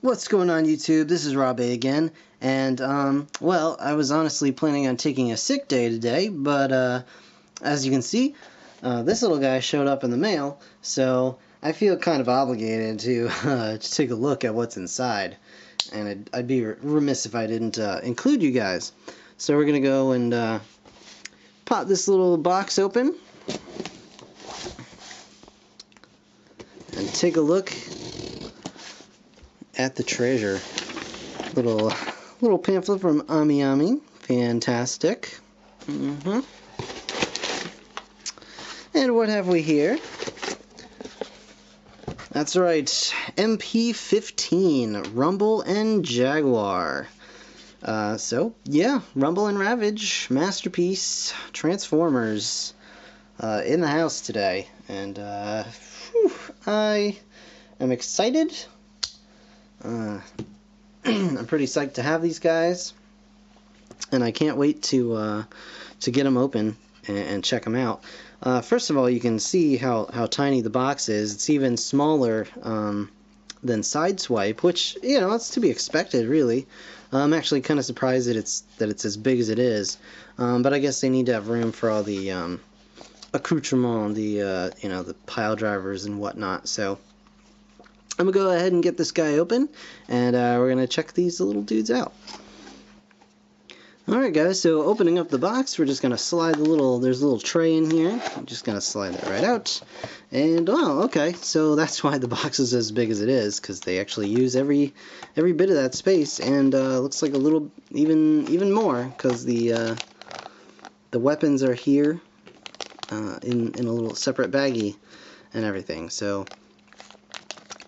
What's going on, YouTube? This is Rob A again, and well, I was honestly planning on taking a sick day today, but as you can see, this little guy showed up in the mail, so I feel kind of obligated to take a look at what's inside, and I'd be remiss if I didn't include you guys. So we're gonna go and pop this little box open and take a look at the treasure. Little pamphlet from Ami. Fantastic. And what have we here? That's right, MP-15, Rumble and Jaguar. So, yeah, Rumble and Ravage, Masterpiece, Transformers, in the house today. And, I am excited. I'm pretty psyched to have these guys, and I can't wait to get them open and check them out. First of all, you can see how tiny the box is. It's even smaller than Sideswipe, which, you know, it's to be expected, really. I'm actually kind of surprised that it's as big as it is, but I guess they need to have room for all the accoutrement, the you know, the pile drivers and whatnot. So I'm gonna go ahead and get this guy open, and we're gonna check these little dudes out. Alright guys, so opening up the box, we're just gonna slide there's a little tray in here. I'm just gonna slide that right out. And oh, okay, so that's why the box is as big as it is, because they actually use every bit of that space, and looks like a little even more, because the weapons are here in a little separate baggie and everything. So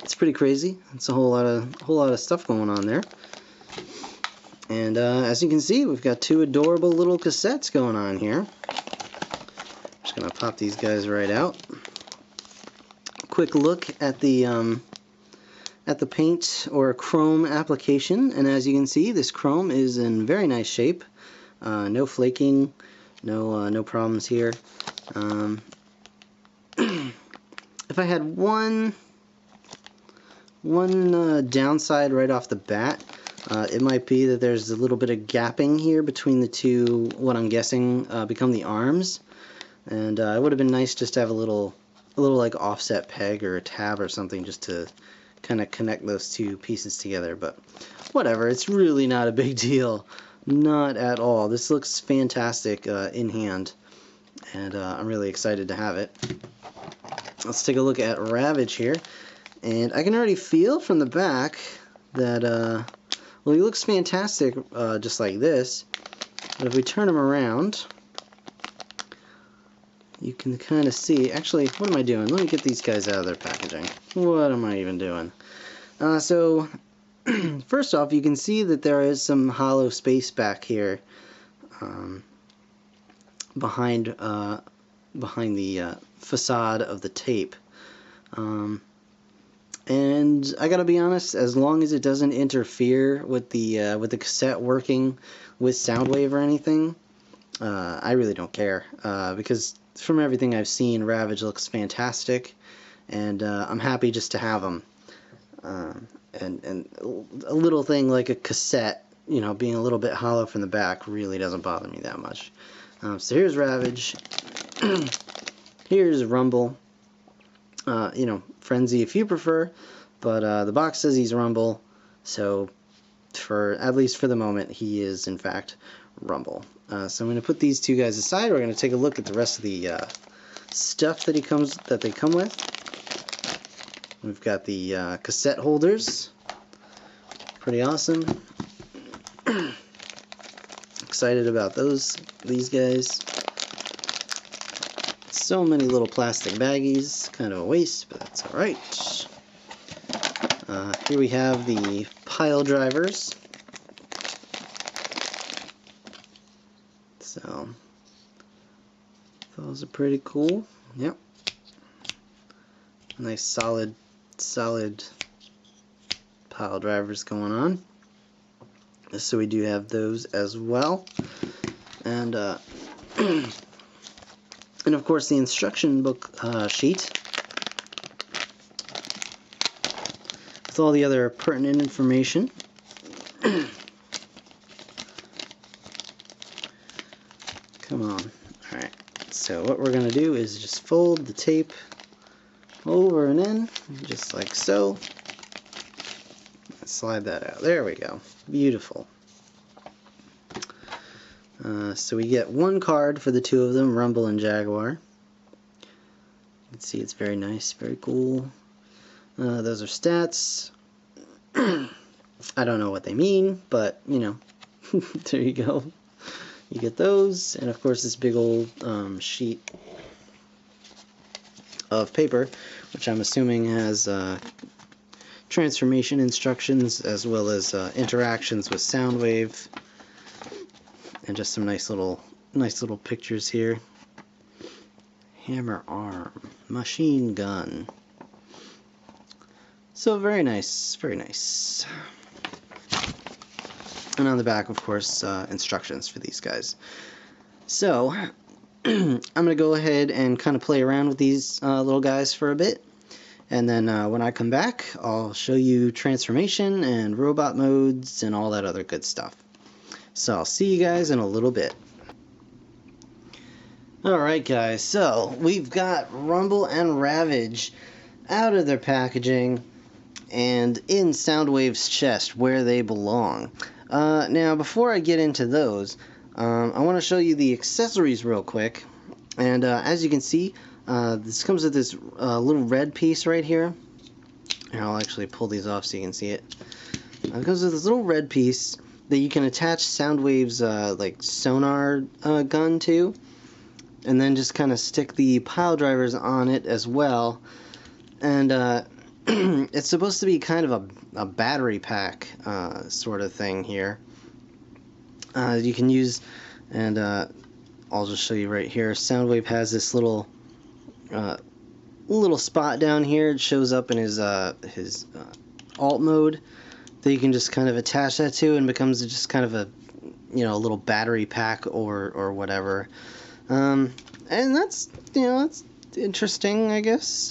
it's pretty crazy. It's a whole lot of stuff going on there. And as you can see, we've got two adorable little cassettes going on here. Just gonna pop these guys right out. Quick look at the paint or chrome application, and as you can see, this chrome is in very nice shape. No flaking, no problems here. If I had one downside right off the bat, it might be that there's a little bit of gapping here between the two, what I'm guessing become the arms, and it would have been nice just to have a little like offset peg or a tab or something just to kind of connect those two pieces together, but whatever, it's really not a big deal, not at all. This looks fantastic in hand, and I'm really excited to have it. Let's take a look at Ravage here. And I can already feel from the back that, well, he looks fantastic just like this. But if we turn him around, you can kind of see. Actually, what am I doing? Let me get these guys out of their packaging. What am I even doing? So, first off, you can see that there is some hollow space back here behind the facade of the tape. And I gotta be honest, as long as it doesn't interfere with the cassette working with Soundwave or anything, I really don't care, because from everything I've seen, Ravage looks fantastic, and I'm happy just to have them. And a little thing like a cassette, you know, being a little bit hollow from the back really doesn't bother me that much. So here's Ravage. Here's Rumble. You know, Frenzy if you prefer, but the box says he's Rumble, so at least for the moment, he is in fact Rumble. So I'm going to put these two guys aside. We're going to take a look at the rest of the stuff that they come with. We've got the cassette holders, pretty awesome. Excited about these guys. So many little plastic baggies, kind of a waste, but that's alright. Here we have the pile drivers. So, those are pretty cool. Yep. Nice solid pile drivers going on. So we do have those as well. And, and of course the instruction book sheet. with all the other pertinent information. Come on. Alright, so what we're going to do is just fold the tape over and in, just like so. Slide that out. There we go. Beautiful. So we get one card for the two of them, Rumble and Jaguar. You can see it's very nice, very cool. Those are stats. I don't know what they mean, but, you know, there you go. You get those, and of course this big old sheet of paper, which I'm assuming has transformation instructions as well as interactions with Soundwave, and just some nice little pictures here. Hammer arm, machine gun. So very nice, very nice. And on the back, of course, instructions for these guys. So I'm going to go ahead and kind of play around with these little guys for a bit. And then when I come back, I'll show you transformation and robot modes and all that other good stuff. So I'll see you guys in a little bit. Alright guys, so we've got Rumble and Ravage out of their packaging and in Soundwave's chest where they belong. Now before I get into those, I want to show you the accessories real quick. And as you can see, this comes with this little red piece right here. And I'll actually pull these off so you can see it. It comes with this little red piece that you can attach Soundwave's like sonar gun to, and then just kind of stick the pile drivers on it as well. And it's supposed to be kind of a battery pack sort of thing here. You can use, and I'll just show you right here. Soundwave has this little spot down here. It shows up in his alt mode that you can just kind of attach that to, and becomes just kind of a, you know, a little battery pack or whatever. And that's, you know, that's interesting, I guess.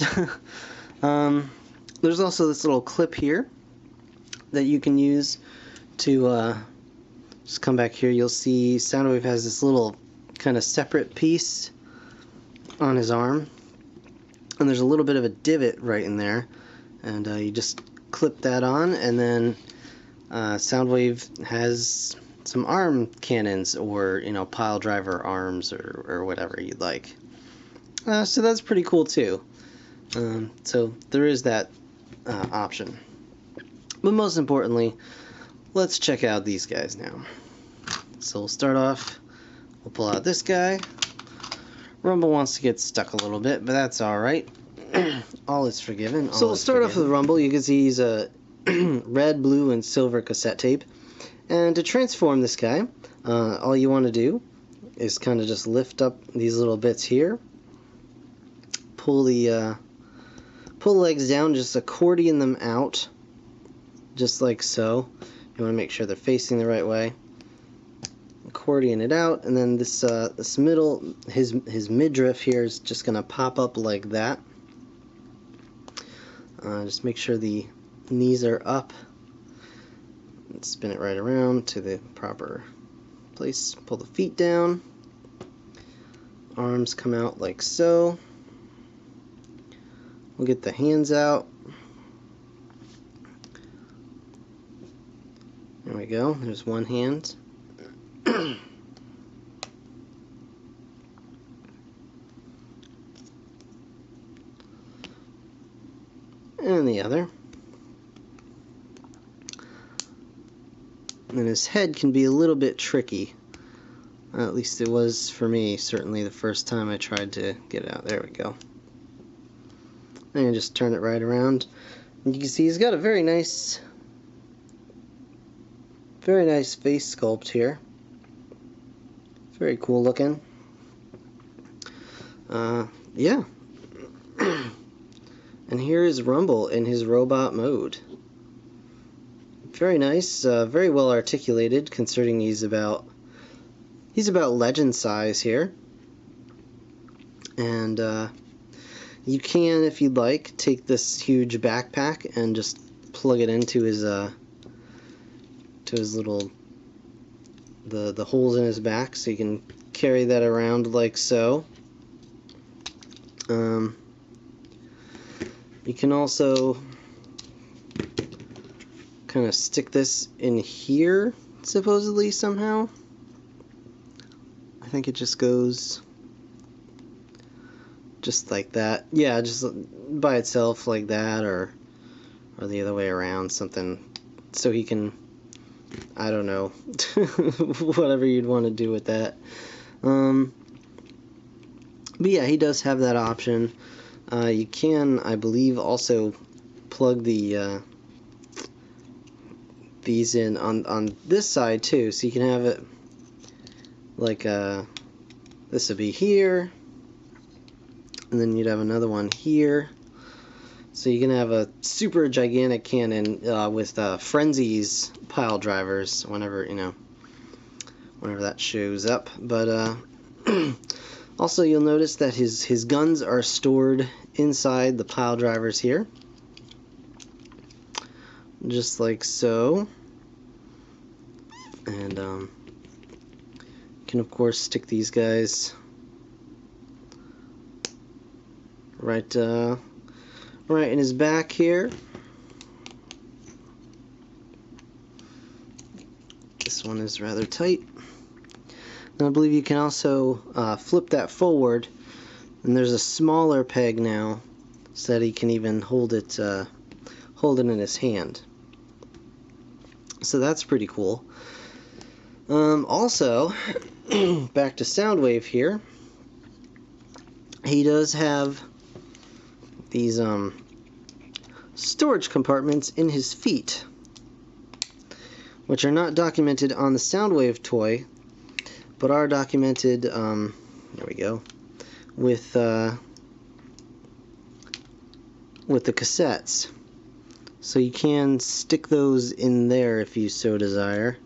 There's also this little clip here that you can use to just come back here. You'll see Soundwave has this little kind of separate piece on his arm, and there's a little bit of a divot right in there, and you just clip that on, and then Soundwave has some arm cannons, or, you know, pile driver arms, or whatever you'd like. So that's pretty cool too. So there is that option. But most importantly, let's check out these guys now. So we'll start off, we'll pull out this guy. Rumble wants to get stuck a little bit, but that's alright. All is forgiven. So we'll start off with Rumble. You can see he's a red, blue, and silver cassette tape. And to transform this guy, all you want to do is kind of just lift up these little bits here. Pull the legs down, just accordion them out, just like so. You want to make sure they're facing the right way. Accordion it out, and then this middle, his midriff here is just gonna pop up like that. Just make sure the knees are up. And spin it right around to the proper place. Pull the feet down. Arms come out like so. We'll get the hands out. There we go. There's one hand. And the other. And his head can be a little bit tricky. At least it was for me, certainly the first time I tried to get it out. There we go. And just turn it right around. And you can see he's got a very nice face sculpt here. Very cool looking. Yeah. And here is Rumble in his robot mode. Very nice, very well articulated, considering he's about legend size here. And you can, if you'd like, take this huge backpack and just plug it into his little the holes in his back, so you can carry that around like so. You can also kind of stick this in here, supposedly, somehow. I think it just goes just like that. Yeah, just by itself like that, or the other way around, something, so he can, I don't know, whatever you'd want to do with that. But yeah, he does have that option. You can, I believe, also plug the these in on this side too, so you can have it like this would be here, and then you'd have another one here, so you can have a super gigantic cannon with Frenzy's pile drivers whenever, you know, whenever that shows up. But also, you'll notice that his guns are stored inside the pile drivers here, just like so. And you can of course stick these guys right in his back here. This one is rather tight. And I believe you can also flip that forward, and there's a smaller peg now, so that he can even hold it in his hand. So that's pretty cool. Also, back to Soundwave here. He does have these storage compartments in his feet, which are not documented on the Soundwave toy, but are documented, there we go, with the cassettes. So you can stick those in there if you so desire.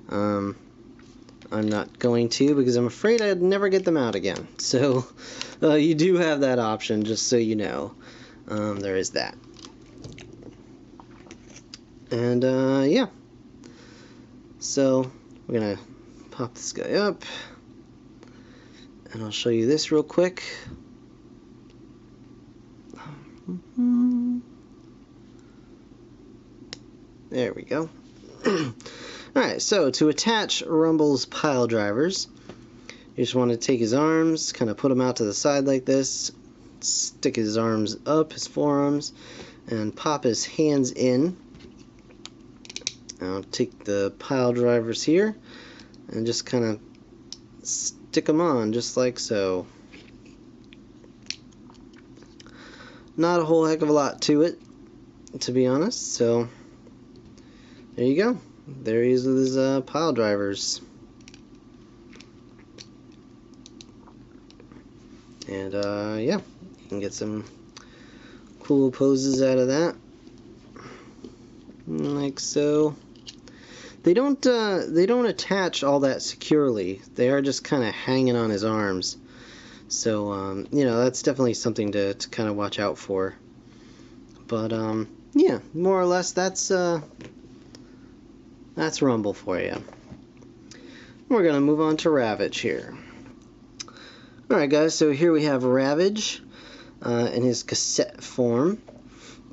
I'm not going to, because I'm afraid I'd never get them out again. So you do have that option, just so you know. There is that. And yeah. So we're gonna pop this guy up, and I'll show you this real quick. There we go. Alright, so to attach Rumble's pile drivers, you just want to take his arms, kind of put them out to the side like this, stick his arms up, his forearms, and pop his hands in. I'll take the pile drivers here and just kind of stick them on, just like so. Not a whole heck of a lot to it, to be honest, so there you go. There he is with his pile drivers. And yeah, you can get some cool poses out of that, like so. They don't attach all that securely. They are just kind of hanging on his arms. So you know, that's definitely something to kind of watch out for. But yeah, more or less that's Rumble for you. We're gonna move on to Ravage here. Alright guys, so here we have Ravage in his cassette form.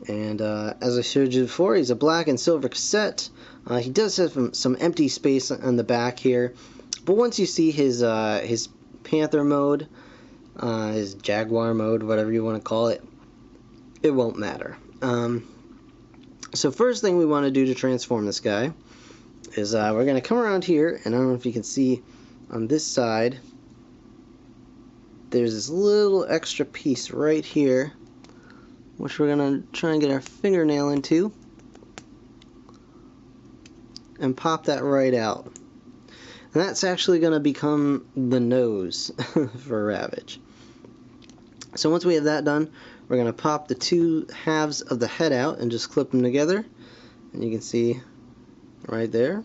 And as I showed you before, he's a black and silver cassette. He does have some empty space on the back here. But once you see his Panther mode, his Jaguar mode, whatever you want to call it, it won't matter. So first thing we want to do to transform this guy is we're going to come around here, and I don't know if you can see on this side, there's this little extra piece right here, which we're going to try and get our fingernail into and pop that right out. And that's actually going to become the nose for Ravage. So once we have that done, we're going to pop the two halves of the head out and just clip them together. And you can see right there,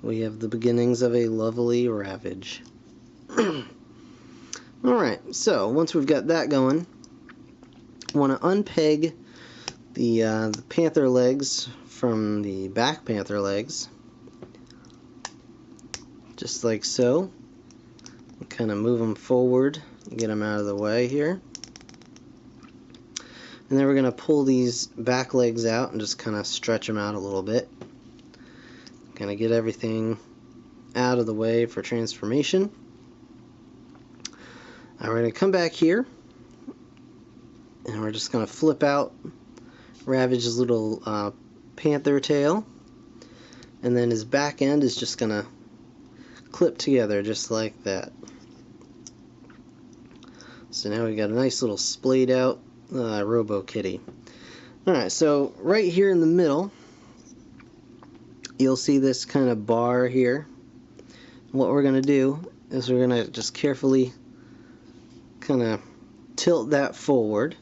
we have the beginnings of a lovely Ravage. Alright, so once we've got that going, I want to unpeg the panther legs from the back panther legs, just like so. Kind of move them forward, get them out of the way here. And then we're going to pull these back legs out and just kind of stretch them out a little bit. Kind of get everything out of the way for transformation. Now we're going to come back here, and we're just going to flip out Ravage's little panther tail, and then his back end is just going to clip together just like that. So now we got a nice little splayed out Robo Kitty. Alright, so right here in the middle, you'll see this kind of bar here. What we're going to do is we're going to just carefully kind of tilt that forward,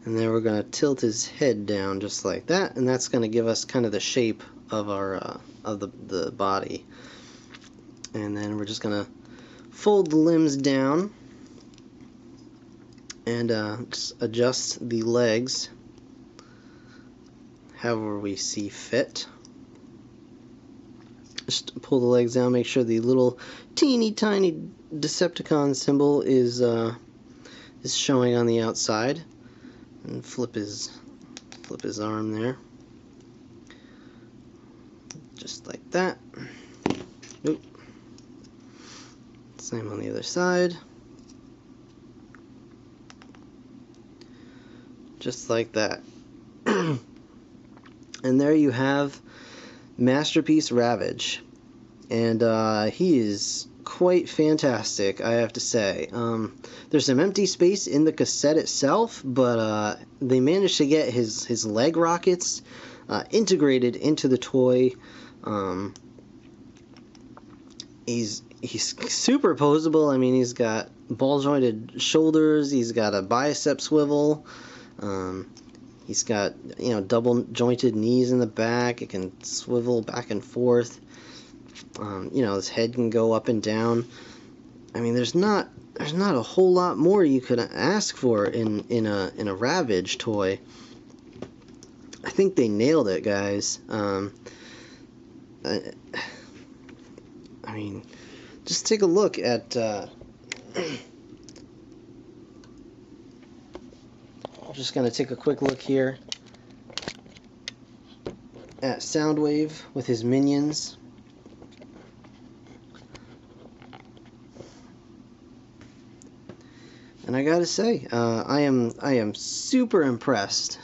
and then we're going to tilt his head down just like that, and that's going to give us kind of the shape of our the body. And then we're just going to fold the limbs down and just adjust the legs however we see fit. Just pull the legs down, make sure the little teeny tiny Decepticon symbol is showing on the outside, and flip his arm there, just like that. Oop. Same on the other side. Just like that. And there you have Masterpiece Ravage. And he is quite fantastic, I have to say. There's some empty space in the cassette itself, but they managed to get his leg rockets integrated into the toy. He's super posable. I mean, he's got ball jointed shoulders, he's got a bicep swivel, he's got, you know, double jointed knees in the back. It can swivel back and forth. You know, his head can go up and down. I mean, there's not a whole lot more you could ask for in a Ravage toy. I think they nailed it, guys. I mean, just take a look at I'm just going to take a quick look here at Soundwave with his minions. And I gotta say, I am super impressed.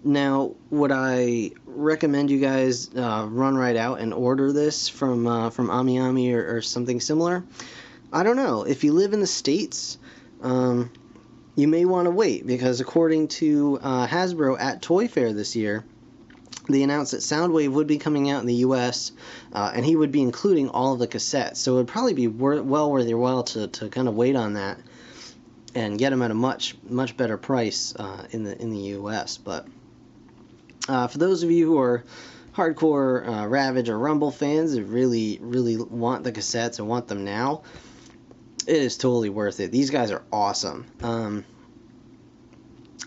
Now, would I recommend you guys run right out and order this from AmiAmi or something similar? I don't know. If you live in the States, you may want to wait, because according to Hasbro at Toy Fair this year, they announced that Soundwave would be coming out in the U.S., and he would be including all of the cassettes. So it would probably be well worth your while to kind of wait on that and get them at a much better price in the U.S. But for those of you who are hardcore Ravage or Rumble fans that really want the cassettes and want them now, it is totally worth it. These guys are awesome.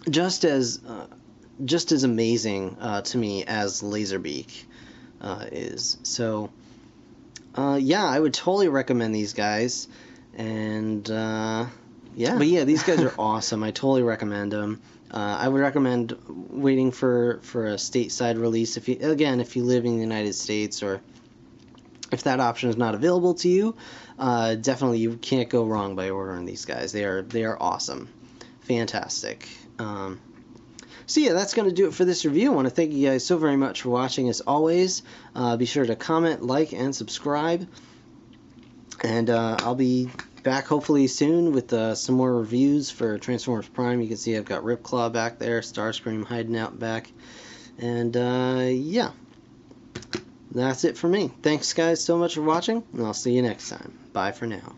Just as amazing to me as Laserbeak is. So yeah, I would totally recommend these guys. And yeah, but yeah, these guys are awesome. I totally recommend them. I would recommend waiting for a stateside release if you live in the United States, or if that option is not available to you. Definitely you can't go wrong by ordering these guys. They are awesome, fantastic. So yeah, that's going to do it for this review. I want to thank you guys so very much for watching. As always, be sure to comment, like, and subscribe. And I'll be back hopefully soon with some more reviews for Transformers Prime. You can see I've got Ripclaw back there, Starscream hiding out back. And yeah, that's it for me. Thanks guys so much for watching, and I'll see you next time. Bye for now.